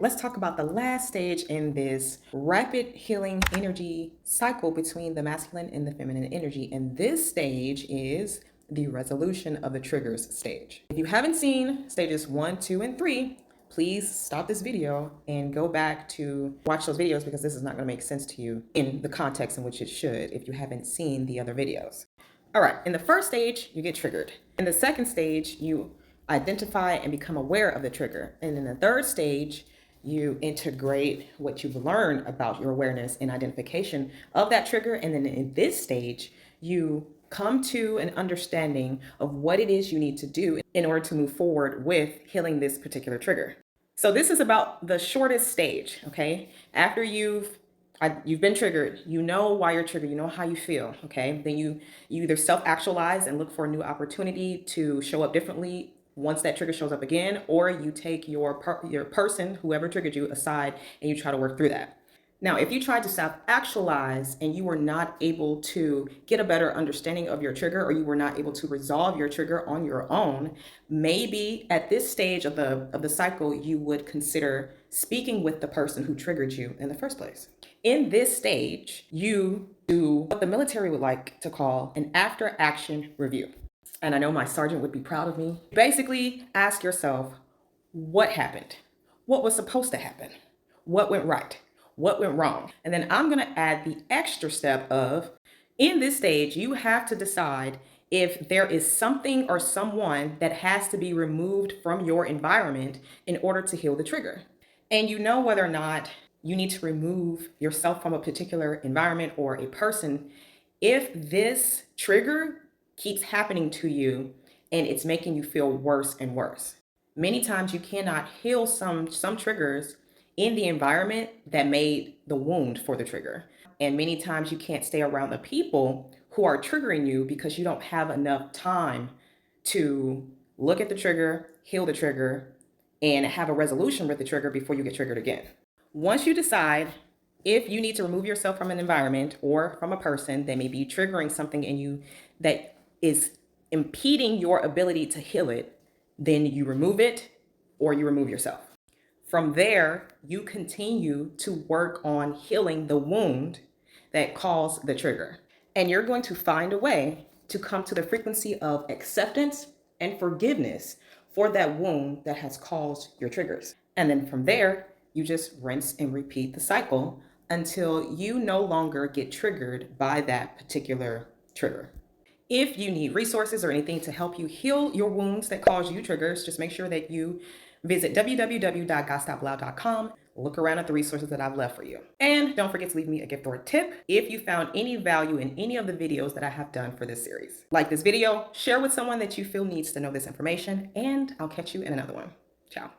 let's talk about the last stage in this rapid healing energy cycle between the masculine and the feminine energy. And this stage is the resolution of the triggers stage. If you haven't seen stages 1, 2, and 3, please stop this video and go back to watch those videos, because this is not going to make sense to you in the context in which it should if you haven't seen the other videos. All right, in the first stage, you get triggered. In the second stage, you identify and become aware of the trigger. And in the third stage, you integrate what you've learned about your awareness and identification of that trigger. And then in this stage, you come to an understanding of what it is you need to do in order to move forward with healing this particular trigger. So this is about the shortest stage, okay? After you've been triggered, you know why you're triggered, you know how you feel, okay? Then you either self-actualize and look for a new opportunity to show up differently once that trigger shows up again, or you take your person, whoever triggered you, aside and you try to work through that. Now, if you tried to self-actualize and you were not able to get a better understanding of your trigger, or you were not able to resolve your trigger on your own, maybe at this stage of the cycle, you would consider speaking with the person who triggered you in the first place. In this stage, you do what the military would like to call an after-action review. And I know my sergeant would be proud of me. Basically, ask yourself, what happened? What was supposed to happen? What went right? What went wrong? And then I'm going to add the extra step of, in this stage, you have to decide if there is something or someone that has to be removed from your environment in order to heal the trigger. And you know whether or not you need to remove yourself from a particular environment or a person if this trigger keeps happening to you and it's making you feel worse and worse. Many times you cannot heal some triggers in the environment that made the wound for the trigger. And many times you can't stay around the people who are triggering you because you don't have enough time to look at the trigger, heal the trigger, and have a resolution with the trigger before you get triggered again. Once you decide if you need to remove yourself from an environment or from a person that may be triggering something in you that is impeding your ability to heal it, then you remove it or you remove yourself. From there, you continue to work on healing the wound that caused the trigger. And you're going to find a way to come to the frequency of acceptance and forgiveness for that wound that has caused your triggers. And then from there, you just rinse and repeat the cycle until you no longer get triggered by that particular trigger. If you need resources or anything to help you heal your wounds that cause you triggers, just make sure that you visit www.GodstyleBilal.com. Look around at the resources that I've left for you. And don't forget to leave me a gift or a tip if you found any value in any of the videos that I have done for this series. Like this video, share with someone that you feel needs to know this information, and I'll catch you in another one. Ciao.